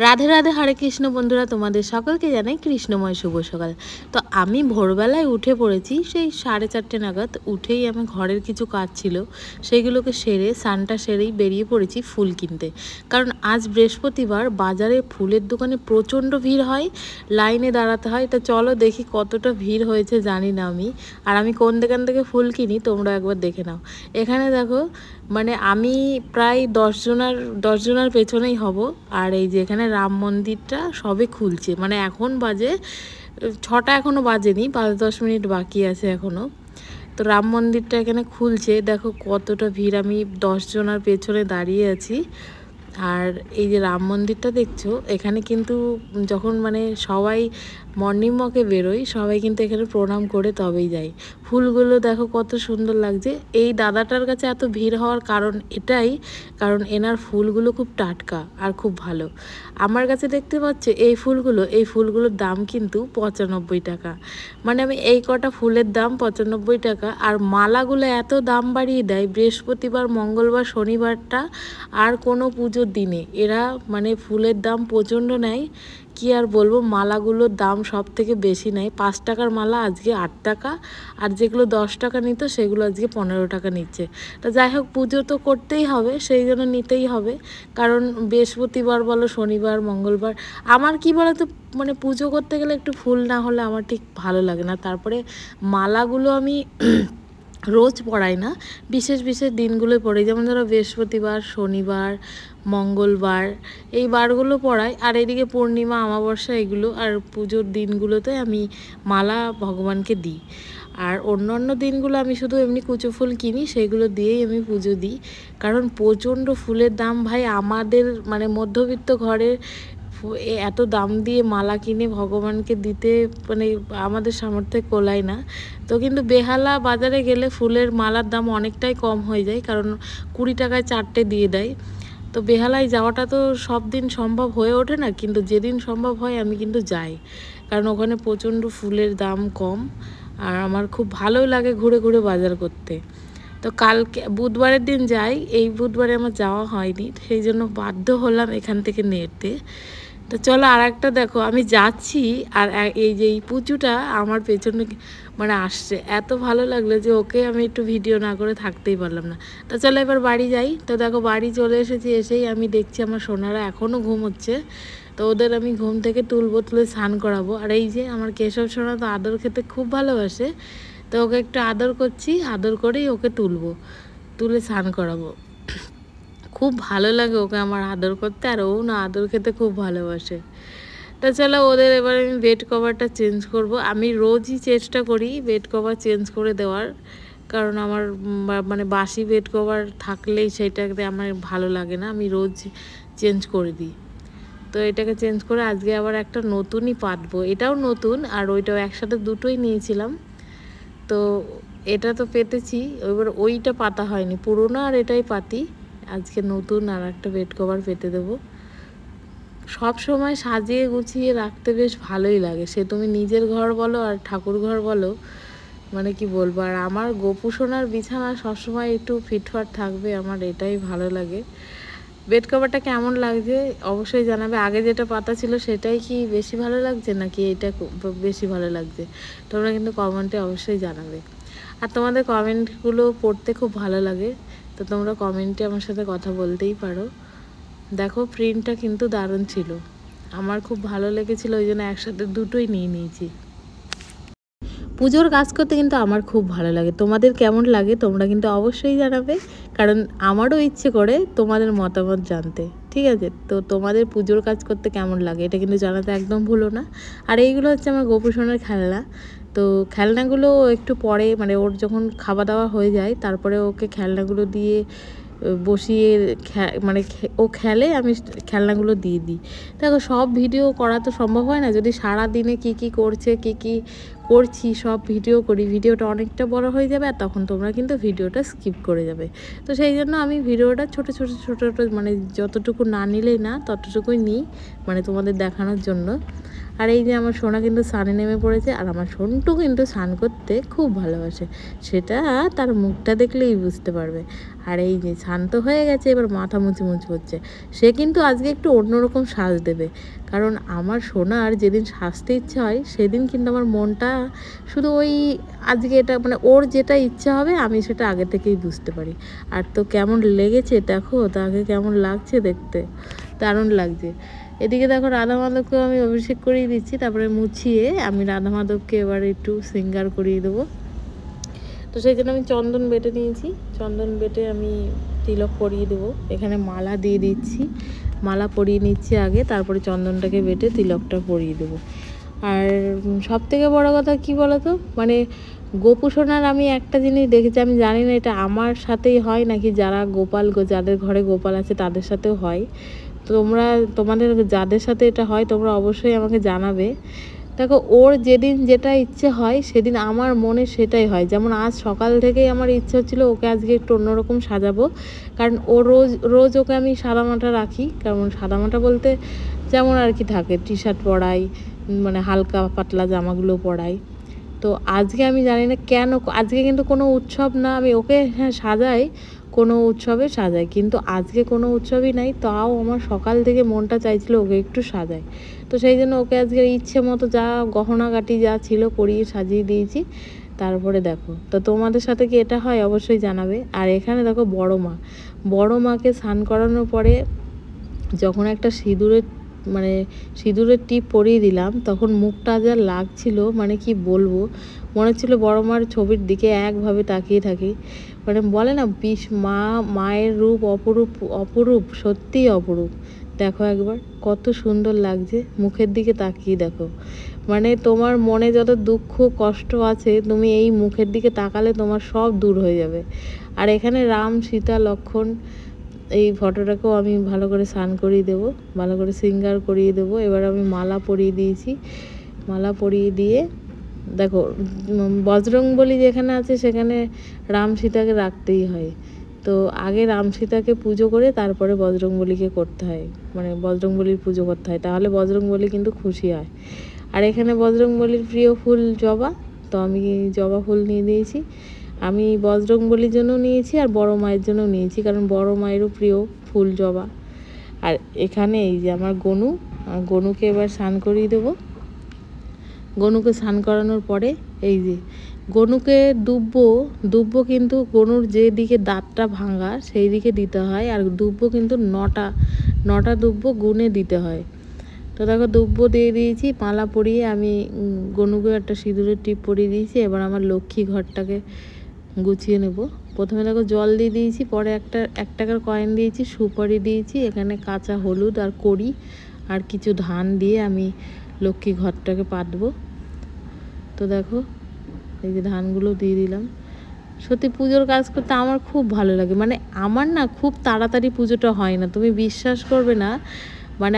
রাধে রাধে, হরে কৃষ্ণ বন্ধুরা, তোমাদের সকলকে জানাই কৃষ্ণময় শুভ সকাল। তো আমি ভোরবেলায় উঠে পড়েছি, সেই 4:30 নাগাদ। উঠেই আমি ঘরের কিছু কাজ ছিল সেইগুলোকে সেরে স্নানটা সেরেই বেরিয়ে পড়েছি ফুল কিনতে। কারণ আজ বৃহস্পতিবার, বাজারে ফুলের দোকানে প্রচণ্ড ভিড় হয়, লাইনে দাঁড়াতে হয়। তো চলো দেখি কতটা ভিড় হয়েছে, জানি না আমি। আর আমি কোন দোকান থেকে ফুল কিনি তোমরা একবার দেখে নাও। এখানে দেখো, মানে আমি প্রায় 10 জনের পেছনেই হব। আর এই যে এখানে রাম মন্দিরটা সবে খুলছে, মানে এখন বাজে 6টা, এখনও বাজেনি, 5-10 মিনিট বাকি আছে এখনও। তো রাম মন্দিরটা এখানে খুলছে, দেখো কতটা ভিড়। আমি 10 জনের পেছনে দাঁড়িয়ে আছি। আর এই যে রাম মন্দিরটা দেখছো, এখানে কিন্তু যখন মানে সবাই মর্নিং ওয়াকে বেরোয়, সবাই কিন্তু এখানে প্রণাম করে তবেই যায়। ফুলগুলো দেখো কত সুন্দর লাগছে। এই দাদাটার কাছে এত ভিড় হওয়ার কারণ এটাই, কারণ এনার ফুলগুলো খুব টাটকা আর খুব ভালো। আমার কাছে দেখতে পাচ্ছে এই ফুলগুলোর দাম কিন্তু 95 টাকা। মানে আমি এই কটা ফুলের দাম 95 টাকা। আর মালাগুলো এত দাম বাড়িয়ে দেয় বৃহস্পতিবার, মঙ্গলবার, শনিবারটা আর কোনো পুজোর দিনে। এরা মানে ফুলের দাম প্রচণ্ড নেয়, কি আর বলবো। মালাগুলোর দাম সব থেকে বেশি নেয়। 5 টাকার মালা আজকে 8 টাকা, আর যেগুলো 10 টাকা নিত সেগুলো আজকে 15 টাকা নিচ্ছে। তো যাই হোক, পুজো তো করতেই হবে, সেই জন্য নিতেই হবে। কারণ বৃহস্পতিবার বলো, শনিবার, মঙ্গলবার, আমার কি বলো তো, মানে পুজো করতে গেলে একটু ফুল না হলে আমার ঠিক ভালো লাগে না। তারপরে মালাগুলো আমি রোজ পড়াই না, বিশেষ বিশেষ দিনগুলোই পড়াই। যেমন ধরো বৃহস্পতিবার, শনিবার, মঙ্গলবার, এই বারগুলো পড়াই। আর এদিকে পূর্ণিমা, অমাবস্যা, এগুলো আর পুজোর দিনগুলোতে আমি মালা ভগবানকে দিই। আর অন্য দিনগুলো আমি শুধু এমনি কুচো ফুল কিনি, সেগুলো দিয়েই আমি পুজো দিই। কারণ প্রচণ্ড ফুলের দাম ভাই। আমাদের মানে মধ্যবিত্ত ঘরের এত দাম দিয়ে মালা কিনে ভগবানকে দিতে মানে আমাদের সামর্থ্যে কোলায় না। তো কিন্তু বেহালা বাজারে গেলে ফুলের মালার দাম অনেকটাই কম হয়ে যায়, কারণ 20 টাকায় 4টে দিয়ে দেয়। তো বেহালায় যাওয়াটা তো সব দিন সম্ভব হয়ে ওঠে না, কিন্তু যেদিন সম্ভব হয় আমি কিন্তু যাই, কারণ ওখানে প্রচণ্ড ফুলের দাম কম। আর আমার খুব ভালোই লাগে ঘুরে ঘুরে বাজার করতে। তো কালকে বুধবারের দিন যাই, এই বুধবারে আমার যাওয়া হয়নি, সেই জন্য বাধ্য হলাম এখান থেকে নিতে। তো চলো আর একটা দেখো, আমি যাচ্ছি আর এই যে এই পুচুটা আমার পেছনে মানে আসছে। এত ভালো লাগলো যে ওকে আমি একটু ভিডিও না করে থাকতেই পারলাম না। তো চলো এবার বাড়ি যাই। তো দেখো বাড়ি চলে এসেছি, এসেই আমি দেখছি আমার সোনারা এখনও ঘুমোচ্ছে। তো ওদের আমি ঘুম থেকে তুলে স্নান করাবো। আর এই যে আমার কেশব সোনা তো আদর খেতে খুব ভালোবাসে, তো ওকে একটু আদর করছি, আদর করেই ওকে তুলে স্নান করাবো। খুব ভালো লাগে ওকে আমার আদর করতে, আর ও না আদর খেতে খুব ভালোবাসে। তা চলো ওদের এবার আমি বেড কভারটা চেঞ্জ করব। আমি রোজই চেষ্টা করি বেড কভার চেঞ্জ করে দেওয়ার, কারণ আমার মানে বাসি বেড কভার থাকলেই সেটাকে আমার ভালো লাগে না, আমি রোজ চেঞ্জ করে দিই। তো এটাকে চেঞ্জ করে আজকে আবার একটা নতুনই পাতবো। এটাও নতুন আর ওইটাও একসাথে দুটোই নিয়েছিলাম। তো এটা তো পেতেছি, এবার ওইটা পাতা হয়নি, পুরোনো আর এটাই পাতি। আজকে নতুন আর একটা বেড কভার পেতে দেবো। সব সময় সাজিয়ে গুছিয়ে রাখতে বেশ ভালোই লাগে, সে তুমি নিজের ঘর বলো আর ঠাকুর ঘর বলো, মানে কি বলবো। আর আমার গোপু সোনার বিছানা সবসময় একটু ফিটফাট থাকবে, আমার এটাই ভালো লাগে। বেড কভারটা কেমন লাগছে অবশ্যই জানাবে। আগে যেটা পাতা ছিল সেটাই কি বেশি ভালো লাগছে নাকি এটা বেশি ভালো লাগছে, তোমরা কিন্তু কমেন্টে অবশ্যই জানাবে। আর তোমাদের কমেন্টগুলো পড়তে খুব ভালো লাগে, তো তোমরা কমেন্টে আমার সাথে কথা বলতেই পারো। দেখো প্রিন্টটা কিন্তু দারুণ ছিল, আমার খুব ভালো লেগেছিলো, ওই জন্য একসাথে দুটোই নিয়ে নিয়েছি। পুজোর কাজ করতে কিন্তু আমার খুব ভালো লাগে, তোমাদের কেমন লাগে তোমরা কিন্তু অবশ্যই জানাবে, কারণ আমারও ইচ্ছে করে তোমাদের মতামত জানতে। ঠিক আছে, তো তোমাদের পুজোর কাজ করতে কেমন লাগে এটা কিন্তু জানাতে একদম ভুলো না। আর এইগুলো হচ্ছে আমার গোপু সোনার খেলনা। তো খেলনাগুলো একটু পরে, মানে ওর যখন খাওয়া দাওয়া হয়ে যায় তারপরে ওকে খেলনাগুলো দিয়ে বসিয়ে মানে ও খেলে, আমি খেলনাগুলো দিয়ে দিই। দেখো সব ভিডিও করা তো সম্ভব হয় না, যদি সারা দিনে কী কী করছে, কী কী করছি, সব ভিডিও করি, ভিডিওটা অনেকটা বড় হয়ে যাবে আর তখন তোমরা কিন্তু ভিডিওটা স্কিপ করে যাবে। তো সেই জন্য আমি ভিডিওটা ছোট মানে যতটুকু না নিলেই না ততটুকুই নিই, মানে তোমাদের দেখানোর জন্য। আর এই যে আমার সোনা কিন্তু স্নানে নেমে পড়েছে, আর আমার সন্টু কিন্তু স্নান করতে খুব ভালোবাসে, সেটা তার মুখটা দেখলেই বুঝতে পারবে। আর এই যে স্নান তো হয়ে গেছে, এবার মাথা মুছি হচ্ছে। সে কিন্তু আজকে একটু অন্যরকম সাজ দেবে, কারণ আমার সোনার যেদিন সাজতে ইচ্ছা হয় সেদিন কিন্তু আমার মনটা শুধু ওই আজকে এটা মানে ওর যেটা ইচ্ছা হবে আমি সেটা আগে থেকেই বুঝতে পারি। আর তো কেমন লেগেছে দেখো, তাকে কেমন লাগছে দেখতে, দারুণ লাগছে। এদিকে দেখো রাধা মাধবকেও আমি অভিষেক করিয়ে দিচ্ছি, তারপরে মুছিয়ে আমি রাধা মাধবকে এবার একটু শৃঙ্গার করিয়ে দেবো। তো সেই জন্য আমি চন্দন বেটে নিয়েছি, চন্দন বেটে আমি তিলক পরিয়ে দেবো। এখানে মালা দিয়ে দিচ্ছি, মালা পরিয়ে নিচ্ছি আগে, তারপরে চন্দনটাকে বেটে তিলকটা পরিয়ে দেবো। আর সব থেকে বড় কথা কি বলতো, মানে গোপু সোনার আমি একটা জিনিস দেখেছি, আমি জানি না এটা আমার সাথেই হয় নাকি যারা যাদের ঘরে গোপাল আছে তাদের সাথেও হয়। তোমাদের যাদের সাথে এটা হয় তোমরা অবশ্যই আমাকে জানাবে। দেখো ওর যেদিন যেটা ইচ্ছে হয় সেদিন আমার মনে সেটাই হয়। যেমন আজ সকাল থেকেই আমার ইচ্ছে হচ্ছিলো ওকে আজকে একটু অন্যরকম সাজাবো, কারণ ও রোজ ওকে আমি সাদামাটা রাখি, কারণ সাদামাটা বলতে যেমন আর কি থাকে, টি শার্ট পরাই, মানে হালকা পাতলা জামাগুলো পরাই। তো আজকে আমি জানি না কেন, আজকে কিন্তু কোনো উৎসব না, আমি ওকে হ্যাঁ সাজাই, কোনো উৎসবে সাজাই, কিন্তু আজকে কোনো উৎসবই নাই, তাও আমার সকাল থেকে মনটা চাইছিল ওকে একটু সাজাই। তো সেই জন্য ওকে আজকে ইচ্ছে মতো যা গহনাগাটি যা ছিল পরিয়ে সাজিয়ে দিয়েছি। তারপরে দেখো, তো তোমাদের সাথে কি এটা হয় অবশ্যই জানাবে। আর এখানে দেখো বড় মাকে স্নান করানোর পরে যখন একটা সিঁদুরের টিপ পরিয়ে দিলাম, তখন মুখটা যা লাগছিল মানে কি বলবো, মনে হচ্ছিলো বড় মার ছবির দিকে একভাবে তাকিয়ে থাকি। মানে বলে না মায়ের রূপ অপরূপ, সত্যিই অপরূপ। দেখো একবার কত সুন্দর লাগছে, মুখের দিকে তাকিয়ে দেখো, মানে তোমার মনে যত দুঃখ কষ্ট আছে তুমি এই মুখের দিকে তাকালে তোমার সব দূর হয়ে যাবে। আর এখানে রাম সীতা লক্ষ্মণ, এই ফটোটাকেও আমি ভালো করে স্নান করিয়ে দেবো, ভালো করে শৃঙ্গার করিয়ে দেবো। এবার আমি মালা পরিয়ে দিয়েছি, মালা পরিয়ে দিয়ে দেখো বজরংবলী যেখানে আছে সেখানে রাম সীতাকে রাখতেই হয়। তো আগে রাম সীতাকে পুজো করে তারপরে বজরংবলীকে করতে হয়, মানে বজরংবলীর পুজো করতে হয়, তাহলে বজরংবলী কিন্তু খুশি হয়। আর এখানে বজরংবলীর প্রিয় ফুল জবা, তো আমি জবা ফুল নিয়ে দিয়েছি। আমি বজরংবলীর জন্য নিয়েছি আর বড় মায়ের জন্য নিয়েছি, কারণ বড় মায়েরও প্রিয় ফুল জবা। আর এখানে এই যে আমার গনুকে এবার স্নান করিয়ে দেবো। গনুকে স্নান করানোর পরে এই যে গনুকে দুব্ব কিন্তু গনুর যে দিকে দাঁতটা ভাঙা সেই দিকে দিতে হয়, আর দুব্ব কিন্তু নটা দুব্ব গুনে দিতে হয়। তো দেখো দুব্ব দিয়ে দিয়েছি, মালা পরিয়ে আমি গনুকে একটা সিঁদুরের টিপ পরিয়ে দিয়েছি। এবার আমার লক্ষ্মী ঘরটাকে গুছিয়ে নেব। প্রথমে দেখো জল দিয়ে দিয়েছি, পরে 1 টাকার কয়েন দিয়েছি, সুপারি দিয়েছি, এখানে কাঁচা হলুদ আর কড়ি আর কিছু ধান দিয়ে আমি লক্ষ্মী ঘরটাকে পাতবো। তো দেখো এই যে ধানগুলো দিয়ে দিলাম। সত্যি পুজোর কাজ করতে আমার খুব ভালো লাগে, মানে আমার না খুব তাড়াতাড়ি পুজোটা হয় না, তুমি বিশ্বাস করবে না। মানে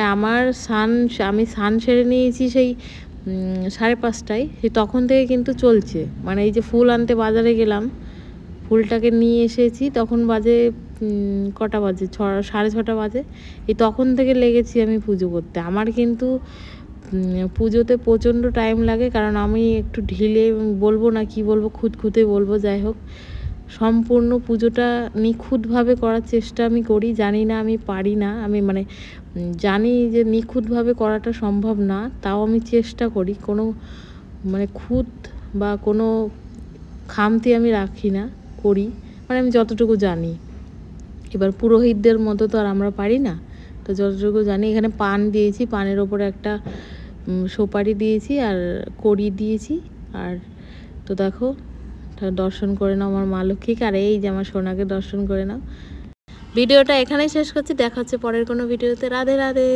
আমি স্নান সেরে নিয়েছি সেই 5:30টায়, সেই তখন থেকে কিন্তু চলছে। মানে এই যে ফুল আনতে বাজারে গেলাম, ফুলটাকে নিয়ে এসেছি, তখন বাজে কটা বাজে, 6:30 বাজে, এই তখন থেকে লেগেছি আমি পুজো করতে। আমার কিন্তু পুজোতে প্রচণ্ড টাইম লাগে, কারণ আমি একটু ঢিলে বলবো না কি বলবো, খুঁতখুঁতে বলবো, যাই হোক সম্পূর্ণ পুজোটা নিখুঁতভাবে করার চেষ্টা আমি করি। জানি না আমি পারি না, আমি মানে জানি যে নিখুঁতভাবে করাটা সম্ভব না, তাও আমি চেষ্টা করি, কোনো মানে খুঁত বা কোনো খামতি আমি রাখি না, করি মানে আমি যতটুকু জানি। এবার পুরোহিতদের মতো তো আর আমরা পারি না, তো যতটুকু জানি। এখানে পান দিয়েছি, পানের ওপরে একটা সুপারি দিয়েছি আর কড়ি দিয়েছি। আর তো দেখো দর্শন করে নাও আমার মা লক্ষ্মীকে, আর এই যে আমার সোনাকে দর্শন করে নাও। ভিডিওটা এখানেই শেষ করছি, দেখা হচ্ছে পরের কোনো ভিডিওতে। রাধে রাধে।